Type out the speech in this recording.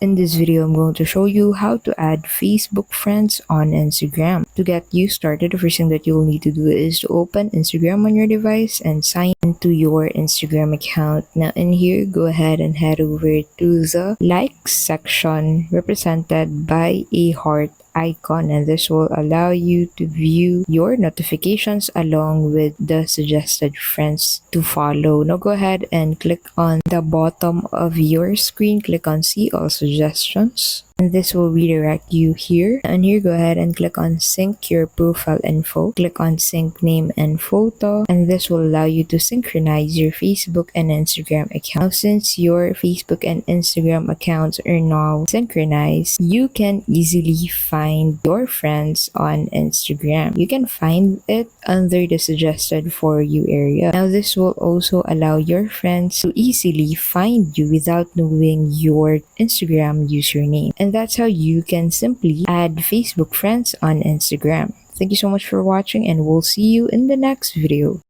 In this video, I'm going to show you how to add Facebook friends on Instagram. To get you started, the first thing that you will need to do is to open Instagram on your device and sign into your Instagram account. Now in here, go ahead and head over to the likes section represented by a heart icon, and this will allow you to view your notifications along with the suggested friends to follow. Now go ahead and click on the bottom of your screen, click on see all suggestions, and this will redirect you here. And here, go ahead and click on sync your profile info, click on sync name and photo, and this will allow you to synchronize your Facebook and Instagram account. Now since your Facebook and Instagram accounts are now synchronized, you can easily find your friends on Instagram. You can find it under the suggested for you area. Now this will also allow your friends to easily find you without knowing your Instagram username. And that's how you can simply add Facebook friends on Instagram. Thank you so much for watching, and we'll see you in the next video.